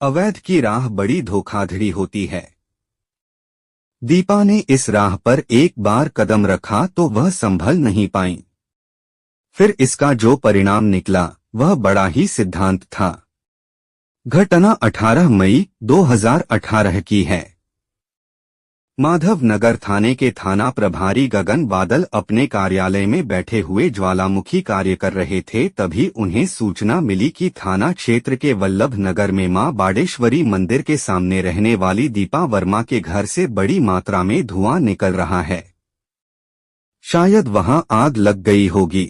अवैध की राह बड़ी धोखाधड़ी होती है। दीपा ने इस राह पर एक बार कदम रखा तो वह संभल नहीं पाई। फिर इसका जो परिणाम निकला वह बड़ा ही सिद्धांत था। घटना 18 मई 2018 की है। माधव नगर थाने के थाना प्रभारी गगन बादल अपने कार्यालय में बैठे हुए ज्वालामुखी कार्य कर रहे थे। तभी उन्हें सूचना मिली कि थाना क्षेत्र के वल्लभ नगर में मां बाड़ेश्वरी मंदिर के सामने रहने वाली दीपा वर्मा के घर से बड़ी मात्रा में धुआं निकल रहा है। शायद वहां आग लग गई होगी।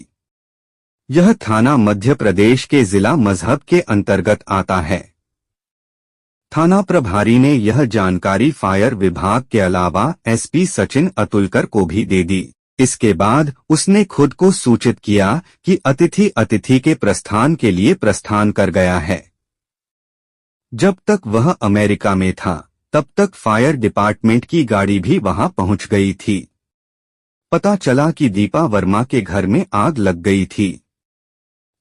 यह थाना मध्य प्रदेश के जिला मजहब के अंतर्गत आता है। थाना प्रभारी ने यह जानकारी फायर विभाग के अलावा एसपी सचिन अतुलकर को भी दे दी। इसके बाद उसने खुद को सूचित किया कि अतिथि के प्रस्थान के लिए प्रस्थान कर गया है। जब तक वह अमेरिका में था तब तक फायर डिपार्टमेंट की गाड़ी भी वहां पहुंच गई थी। पता चला कि दीपा वर्मा के घर में आग लग गई थी।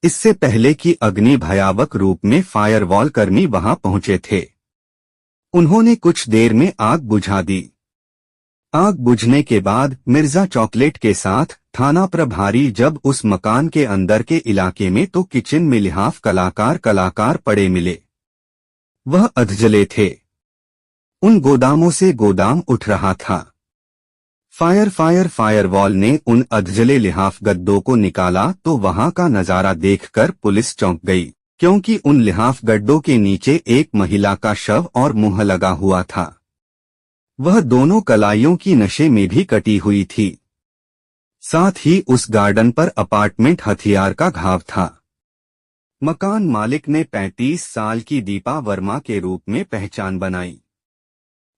इससे पहले कि अग्नि भयावक रूप में फायरवॉल कर्मी वहां पहुंचे थे। उन्होंने कुछ देर में आग बुझा दी। आग बुझने के बाद मिर्जा चॉकलेट के साथ थाना प्रभारी जब उस मकान के अंदर के इलाके में तो किचन में लिहाफ कलाकार पड़े मिले। वह अधजले थे। उन गोदामों से गोदाम उठ रहा था। फायरवॉल ने उन अधजले लिहाफ गद्दों को निकाला तो वहां का नजारा देखकर पुलिस चौंक गई, क्योंकि उन लिहाफ गड्ढों के नीचे एक महिला का शव और मुंह लगा हुआ था। वह दोनों कलाइयों की नशे में भी कटी हुई थी। साथ ही उस गार्डन पर अपार्टमेंट हथियार का घाव था। मकान मालिक ने 35 साल की दीपा वर्मा के रूप में पहचान बनाई।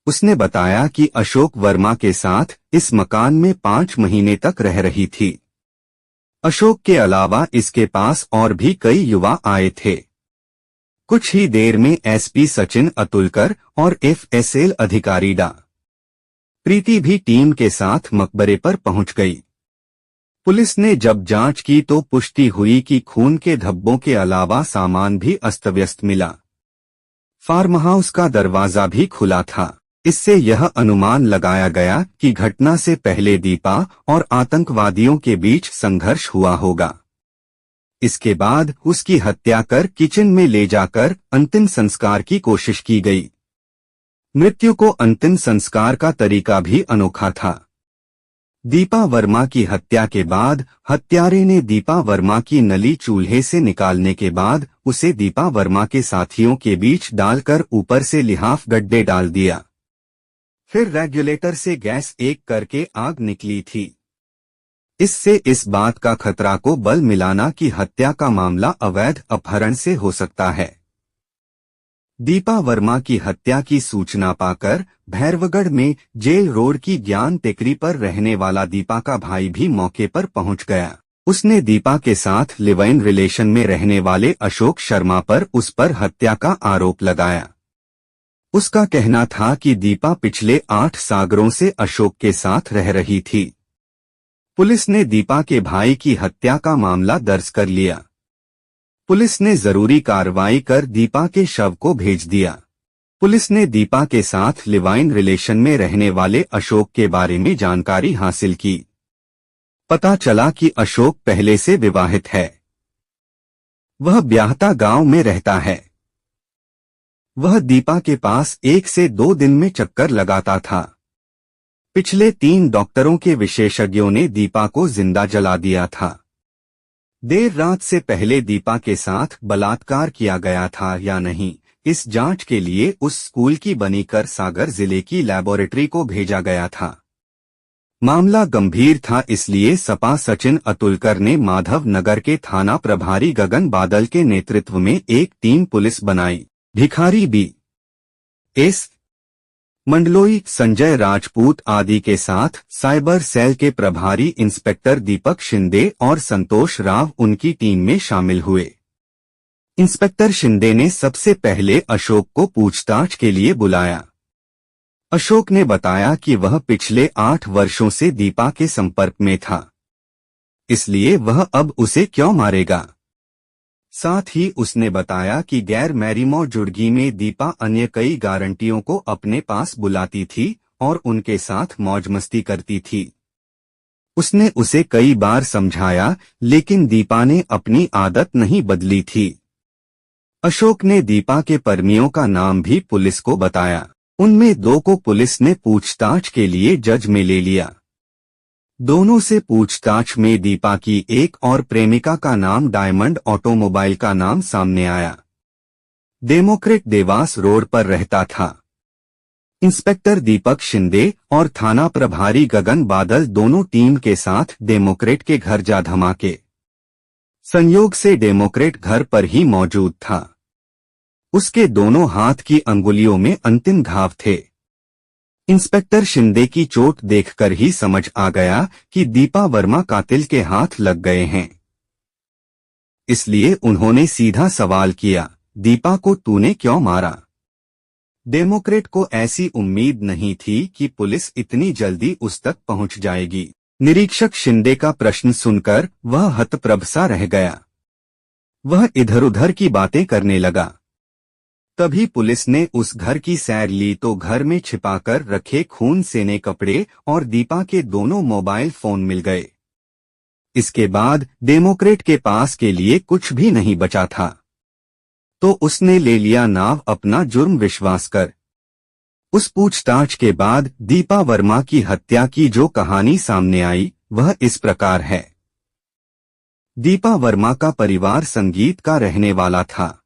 उसने बताया कि अशोक वर्मा के साथ इस मकान में 5 महीने तक रह रही थी। अशोक के अलावा इसके पास और भी कई युवा आए थे। कुछ ही देर में एसपी सचिन अतुलकर और एफएसएल अधिकारी डा प्रीति भी टीम के साथ मकबरे पर पहुंच गई। पुलिस ने जब जांच की तो पुष्टि हुई कि खून के धब्बों के अलावा सामान भी अस्तव्यस्त मिला। फार्म हाउस का दरवाजा भी खुला था। इससे यह अनुमान लगाया गया कि घटना से पहले दीपा और आतंकवादियों के बीच संघर्ष हुआ होगा। इसके बाद उसकी हत्या कर किचन में ले जाकर अंतिम संस्कार की कोशिश की गई। मृत्यु को अंतिम संस्कार का तरीका भी अनोखा था। दीपा वर्मा की हत्या के बाद हत्यारे ने दीपा वर्मा की नली चूल्हे से निकालने के बाद उसे दीपा वर्मा के साथियों के बीच डालकर ऊपर से लिहाफ गड्ढे डाल दिया। फिर रेगुलेटर से गैस एक करके आग निकली थी। इससे इस बात का खतरा को बल मिलाना कि हत्या का मामला अवैध अपहरण से हो सकता है। दीपा वर्मा की हत्या की सूचना पाकर भैरवगढ़ में जेल रोड की ज्ञान टेकरी पर रहने वाला दीपा का भाई भी मौके पर पहुंच गया। उसने दीपा के साथ लिव इन रिलेशन में रहने वाले अशोक शर्मा पर उस पर हत्या का आरोप लगाया। उसका कहना था कि दीपा पिछले 8 सागरों से अशोक के साथ रह रही थी। पुलिस ने दीपा के भाई की हत्या का मामला दर्ज कर लिया। पुलिस ने जरूरी कार्रवाई कर दीपा के शव को भेज दिया। पुलिस ने दीपा के साथ लिव इन रिलेशन में रहने वाले अशोक के बारे में जानकारी हासिल की। पता चला कि अशोक पहले से विवाहित है। वह ब्याहता गांव में रहता है। वह दीपा के पास 1 से 2 दिन में चक्कर लगाता था। पिछले 3 डॉक्टरों के विशेषज्ञों ने दीपा को जिंदा जला दिया था। देर रात से पहले दीपा के साथ बलात्कार किया गया था या नहीं, इस जांच के लिए उस स्कूल की बनीकर सागर जिले की लैबोरेटरी को भेजा गया था। मामला गंभीर था, इसलिए सपा सचिन अतुलकर ने माधव नगर के थाना प्रभारी गगन बादल के नेतृत्व में एक टीम पुलिस बनाई। भिखारी बी एस मंडलोई, संजय राजपूत आदि के साथ साइबर सेल के प्रभारी इंस्पेक्टर दीपक शिंदे और संतोष राव उनकी टीम में शामिल हुए। इंस्पेक्टर शिंदे ने सबसे पहले अशोक को पूछताछ के लिए बुलाया। अशोक ने बताया कि वह पिछले 8 वर्षों से दीपा के संपर्क में था, इसलिए वह अब उसे क्यों मारेगा। साथ ही उसने बताया कि गैर मैरिमो जुड़गी में दीपा अन्य कई गारंटियों को अपने पास बुलाती थी और उनके साथ मौज मस्ती करती थी। उसने उसे कई बार समझाया, लेकिन दीपा ने अपनी आदत नहीं बदली थी। अशोक ने दीपा के कर्मियों का नाम भी पुलिस को बताया। उनमें 2 को पुलिस ने पूछताछ के लिए जज में ले लिया। दोनों से पूछताछ में दीपा की एक और प्रेमिका का नाम डायमंड ऑटोमोबाइल का नाम सामने आया। डेमोक्रेट देवास रोड पर रहता था। इंस्पेक्टर दीपक शिंदे और थाना प्रभारी गगन बादल दोनों टीम के साथ डेमोक्रेट के घर जा धमाके। संयोग से डेमोक्रेट घर पर ही मौजूद था। उसके दोनों हाथ की अंगुलियों में अंतिम घाव थे। इंस्पेक्टर शिंदे की चोट देखकर ही समझ आ गया कि दीपा वर्मा कातिल के हाथ लग गए हैं। इसलिए उन्होंने सीधा सवाल किया, दीपा को तूने क्यों मारा? डेमोक्रेट को ऐसी उम्मीद नहीं थी कि पुलिस इतनी जल्दी उस तक पहुंच जाएगी। निरीक्षक शिंदे का प्रश्न सुनकर वह हतप्रभ सा रह गया। वह इधर उधर की बातें करने लगा। तभी पुलिस ने उस घर की सैर ली तो घर में छिपाकर रखे खून सेने कपड़े और दीपा के दोनों मोबाइल फोन मिल गए। इसके बाद डेमोक्रेट के पास के लिए कुछ भी नहीं बचा था, तो उसने ले लिया नाव अपना जुर्म विश्वास कर। उस पूछताछ के बाद दीपा वर्मा की हत्या की जो कहानी सामने आई वह इस प्रकार है। दीपा वर्मा का परिवार संगीत का रहने वाला था।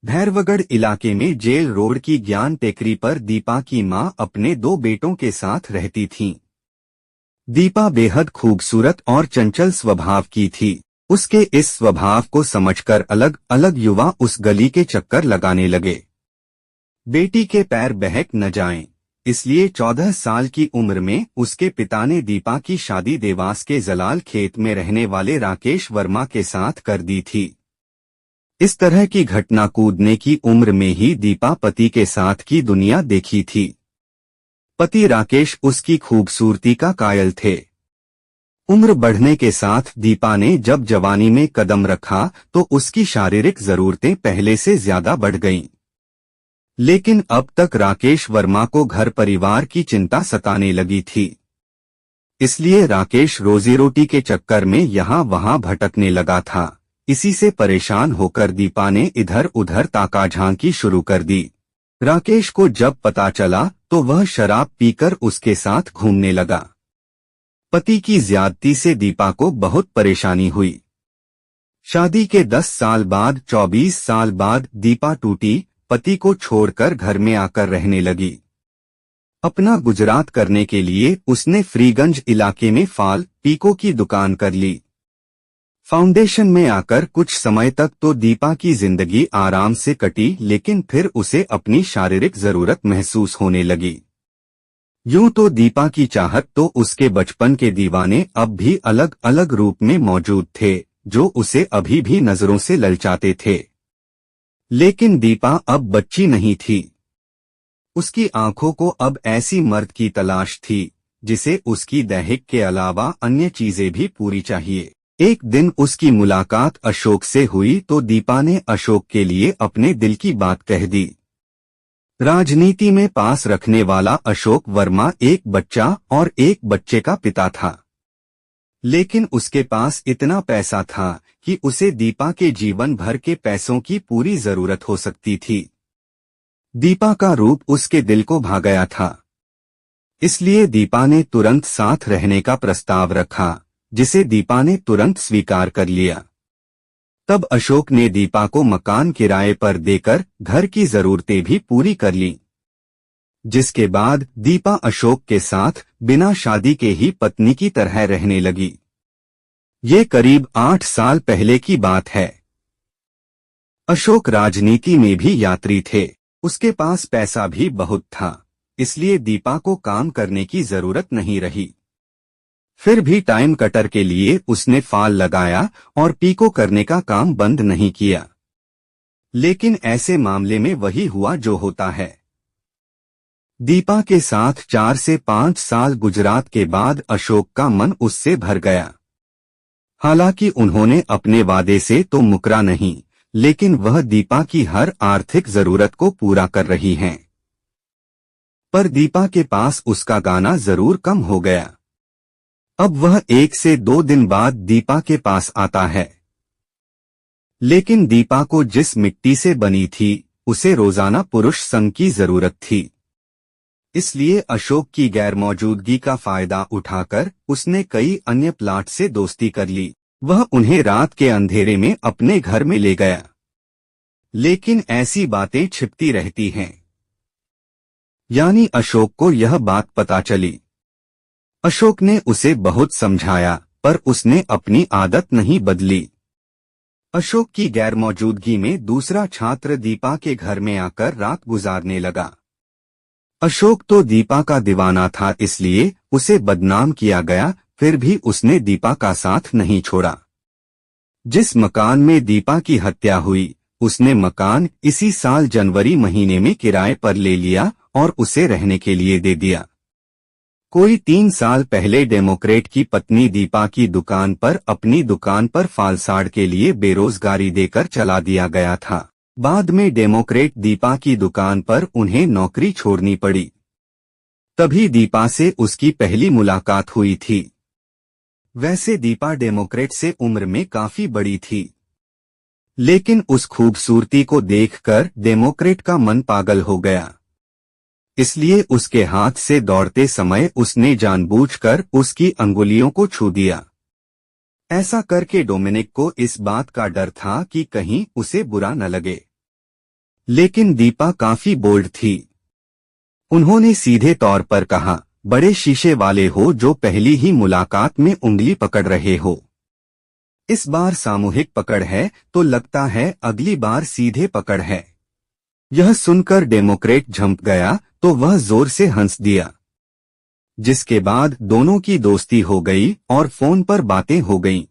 भैरवगढ़ इलाके में जेल रोड की ज्ञान टेकरी पर दीपा की मां अपने 2 बेटों के साथ रहती थीं। दीपा बेहद खूबसूरत और चंचल स्वभाव की थी। उसके इस स्वभाव को समझकर अलग अलग युवा उस गली के चक्कर लगाने लगे। बेटी के पैर बहक न जाएं, इसलिए 14 साल की उम्र में उसके पिता ने दीपा की शादी देवास के जलाल खेत में रहने वाले राकेश वर्मा के साथ कर दी थी। इस तरह की घटना कूदने की उम्र में ही दीपा पति के साथ की दुनिया देखी थी। पति राकेश उसकी खूबसूरती का कायल थे। उम्र बढ़ने के साथ दीपा ने जब जवानी में कदम रखा तो उसकी शारीरिक जरूरतें पहले से ज्यादा बढ़ गईं। लेकिन अब तक राकेश वर्मा को घर परिवार की चिंता सताने लगी थी। इसलिए राकेश रोजी रोटी के चक्कर में यहाँ वहाँ भटकने लगा था। इसी से परेशान होकर दीपा ने इधर उधर ताका झांकी शुरू कर दी। राकेश को जब पता चला तो वह शराब पीकर उसके साथ घूमने लगा। पति की ज्यादती से दीपा को बहुत परेशानी हुई। शादी के 10 साल बाद 24 साल बाद दीपा टूटी, पति को छोड़कर घर में आकर रहने लगी। अपना गुजरात करने के लिए उसने फ्रीगंज इलाके में फाल पीको की दुकान कर ली। फाउंडेशन में आकर कुछ समय तक तो दीपा की जिंदगी आराम से कटी, लेकिन फिर उसे अपनी शारीरिक जरूरत महसूस होने लगी। यूं तो दीपा की चाहत तो उसके बचपन के दीवाने अब भी अलग अलग रूप में मौजूद थे, जो उसे अभी भी नजरों से ललचाते थे। लेकिन दीपा अब बच्ची नहीं थी। उसकी आंखों को अब ऐसी मर्द की तलाश थी जिसे उसकी दैहिक के अलावा अन्य चीजें भी पूरी चाहिए। एक दिन उसकी मुलाकात अशोक से हुई तो दीपा ने अशोक के लिए अपने दिल की बात कह दी। राजनीति में पास रखने वाला अशोक वर्मा एक बच्चा और एक बच्चे का पिता था, लेकिन उसके पास इतना पैसा था कि उसे दीपा के जीवन भर के पैसों की पूरी जरूरत हो सकती थी। दीपा का रूप उसके दिल को भा गया था, इसलिए दीपा ने तुरंत साथ रहने का प्रस्ताव रखा, जिसे दीपा ने तुरंत स्वीकार कर लिया। तब अशोक ने दीपा को मकान किराए पर देकर घर की जरूरतें भी पूरी कर लीं। जिसके बाद दीपा अशोक के साथ बिना शादी के ही पत्नी की तरह रहने लगी। ये करीब 8 साल पहले की बात है। अशोक राजनीति में भी यात्री थे, उसके पास पैसा भी बहुत था, इसलिए दीपा को काम करने की जरूरत नहीं रही। फिर भी टाइम कटर के लिए उसने फाल लगाया और पीको करने का काम बंद नहीं किया। लेकिन ऐसे मामले में वही हुआ जो होता है। दीपा के साथ 4 से 5 साल गुजरात के बाद अशोक का मन उससे भर गया। हालांकि उन्होंने अपने वादे से तो मुकरा नहीं, लेकिन वह दीपा की हर आर्थिक जरूरत को पूरा कर रही हैं। पर दीपा के पास उसका गाना जरूर कम हो गया। अब वह 1 से 2 दिन बाद दीपा के पास आता है। लेकिन दीपा को जिस मिट्टी से बनी थी, उसे रोजाना पुरुष संग की जरूरत थी। इसलिए अशोक की गैरमौजूदगी का फायदा उठाकर उसने कई अन्य प्लाट से दोस्ती कर ली। वह उन्हें रात के अंधेरे में अपने घर में ले गया। लेकिन ऐसी बातें छिपती रहती हैं। यानी अशोक को यह बात पता चली। अशोक ने उसे बहुत समझाया, पर उसने अपनी आदत नहीं बदली। अशोक की गैरमौजूदगी में दूसरा छात्र दीपा के घर में आकर रात गुजारने लगा। अशोक तो दीपा का दीवाना था, इसलिए उसे बदनाम किया गया, फिर भी उसने दीपा का साथ नहीं छोड़ा। जिस मकान में दीपा की हत्या हुई, उसने मकान इसी साल जनवरी महीने में किराए पर ले लिया और उसे रहने के लिए दे दिया। कोई 3 साल पहले डेमोक्रेट की पत्नी दीपा की दुकान पर अपनी दुकान पर फालसाड़ के लिए बेरोजगारी देकर चला दिया गया था। बाद में डेमोक्रेट दीपा की दुकान पर उन्हें नौकरी छोड़नी पड़ी। तभी दीपा से उसकी पहली मुलाकात हुई थी। वैसे दीपा डेमोक्रेट से उम्र में काफी बड़ी थी, लेकिन उस खूबसूरती को देखकर डेमोक्रेट का मन पागल हो गया। इसलिए उसके हाथ से दौड़ते समय उसने जानबूझकर उसकी अंगुलियों को छू दिया। ऐसा करके डोमिनिक को इस बात का डर था कि कहीं उसे बुरा न लगे। लेकिन दीपा काफी बोल्ड थी। उन्होंने सीधे तौर पर कहा, बड़े शीशे वाले हो जो पहली ही मुलाकात में उंगली पकड़ रहे हो। इस बार सामूहिक पकड़ है तो लगता है अगली बार सीधे पकड़ है। यह सुनकर डेमोक्रेट झंप गया तो वह जोर से हंस दिया, जिसके बाद दोनों की दोस्ती हो गई और फोन पर बातें हो गईं।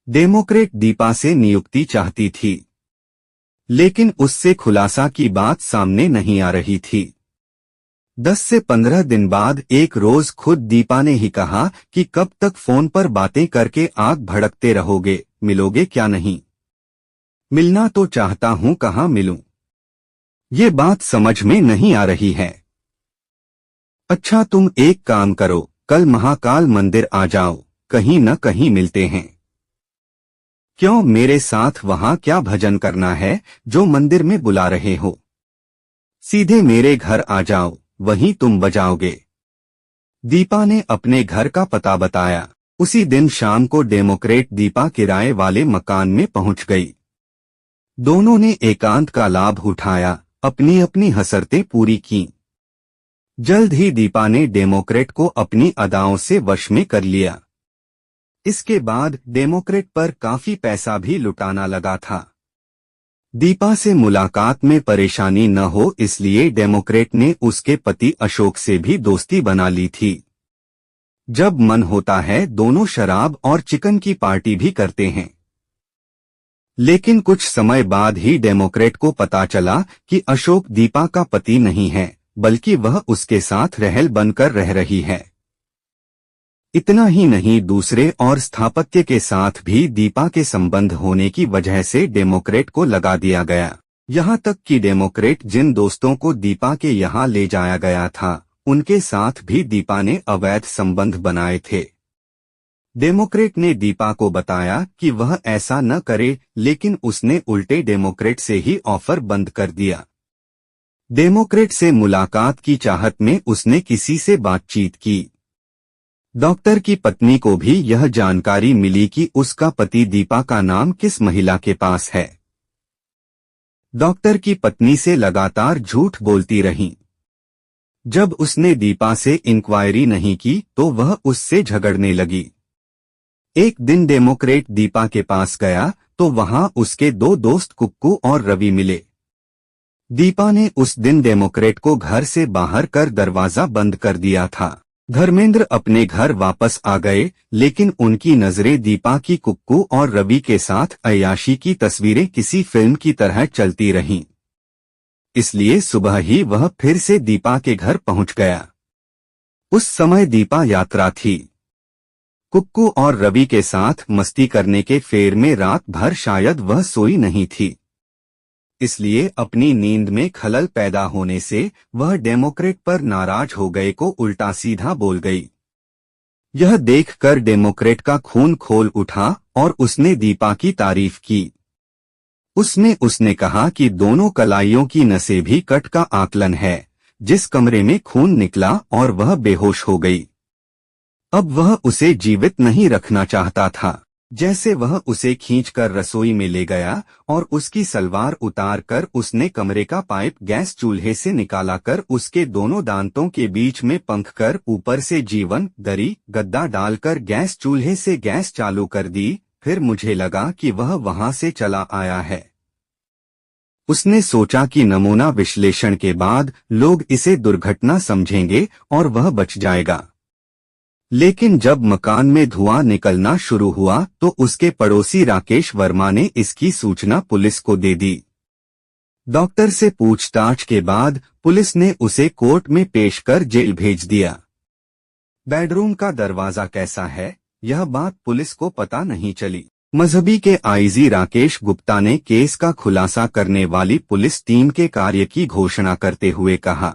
डेमोक्रेट दीपा से नियुक्ति चाहती थी, लेकिन उससे खुलासा की बात सामने नहीं आ रही थी। 10 से 15 दिन बाद एक रोज खुद दीपा ने ही कहा कि कब तक फोन पर बातें करके आग भड़कते रहोगे, मिलोगे क्या नहीं? मिलना तो चाहता हूं, कहाँ मिलूं? ये बात समझ में नहीं आ रही है। अच्छा तुम एक काम करो, कल महाकाल मंदिर आ जाओ, कहीं न कहीं मिलते हैं। क्यों, मेरे साथ वहां क्या भजन करना है जो मंदिर में बुला रहे हो? सीधे मेरे घर आ जाओ, वहीं तुम बजाओगे। दीपा ने अपने घर का पता बताया। उसी दिन शाम को डेमोक्रेट दीपा किराए वाले मकान में पहुंच गई। दोनों ने एकांत का लाभ उठाया, अपनी अपनी हसरतें पूरी की। जल्द ही दीपा ने डेमोक्रेट को अपनी अदाओं से वश में कर लिया। इसके बाद डेमोक्रेट पर काफी पैसा भी लुटाना लगा था। दीपा से मुलाकात में परेशानी न हो इसलिए डेमोक्रेट ने उसके पति अशोक से भी दोस्ती बना ली थी। जब मन होता है दोनों शराब और चिकन की पार्टी भी करते हैं। लेकिन कुछ समय बाद ही डेमोक्रेट को पता चला कि अशोक दीपा का पति नहीं है, बल्कि वह उसके साथ रहल बनकर रह रही है। इतना ही नहीं, दूसरे और स्थापत्य के साथ भी दीपा के संबंध होने की वजह से डेमोक्रेट को लगा दिया गया। यहाँ तक कि डेमोक्रेट जिन दोस्तों को दीपा के यहाँ ले जाया गया था, उनके साथ भी दीपा ने अवैध संबंध बनाए थे। डेमोक्रेट ने दीपा को बताया कि वह ऐसा न करे, लेकिन उसने उल्टे डेमोक्रेट से ही ऑफर बंद कर दिया। डेमोक्रेट से मुलाकात की चाहत में उसने किसी से बातचीत की। डॉक्टर की पत्नी को भी यह जानकारी मिली कि उसका पति दीपा का नाम किस महिला के पास है। डॉक्टर की पत्नी से लगातार झूठ बोलती रही। जब उसने दीपा से इंक्वायरी नहीं की तो वह उससे झगड़ने लगी। एक दिन डेमोक्रेट दीपा के पास गया तो वहां उसके 2 दोस्त कुक्कू और रवि मिले। दीपा ने उस दिन डेमोक्रेट को घर से बाहर कर दरवाजा बंद कर दिया था। धर्मेंद्र अपने घर वापस आ गए, लेकिन उनकी नजरें दीपा की कुक्कू और रवि के साथ अय्याशी की तस्वीरें किसी फिल्म की तरह चलती रहीं। इसलिए सुबह ही वह फिर से दीपा के घर पहुंच गया। उस समय दीपा यात्रा थी। कुक्कू और रवि के साथ मस्ती करने के फेर में रात भर शायद वह सोई नहीं थी। इसलिए अपनी नींद में खलल पैदा होने से वह डेमोक्रेट पर नाराज हो गए को उल्टा सीधा बोल गई। यह देखकर डेमोक्रेट का खून खोल उठा और उसने दीपा की तारीफ की। उसने कहा कि दोनों कलाइयों की नसें भी कट का आकलन है। जिस कमरे में खून निकला और वह बेहोश हो गई। अब वह उसे जीवित नहीं रखना चाहता था। जैसे वह उसे खींचकर रसोई में ले गया और उसकी सलवार उतार कर उसने कमरे का पाइप गैस चूल्हे से निकाला कर उसके दोनों दांतों के बीच में पंख कर ऊपर से जीवन दरी गद्दा डालकर गैस चूल्हे से गैस चालू कर दी। फिर मुझे लगा कि वह वहां से चला आया है। उसने सोचा कि नमूना विश्लेषण के बाद लोग इसे दुर्घटना समझेंगे और वह बच जाएगा। लेकिन जब मकान में धुआं निकलना शुरू हुआ तो उसके पड़ोसी राकेश वर्मा ने इसकी सूचना पुलिस को दे दी। डॉक्टर से पूछताछ के बाद पुलिस ने उसे कोर्ट में पेश कर जेल भेज दिया। बेडरूम का दरवाजा कैसा है, यह बात पुलिस को पता नहीं चली। मजहबी के आईजी राकेश गुप्ता ने केस का खुलासा करने वाली पुलिस टीम के कार्य की घोषणा करते हुए कहा,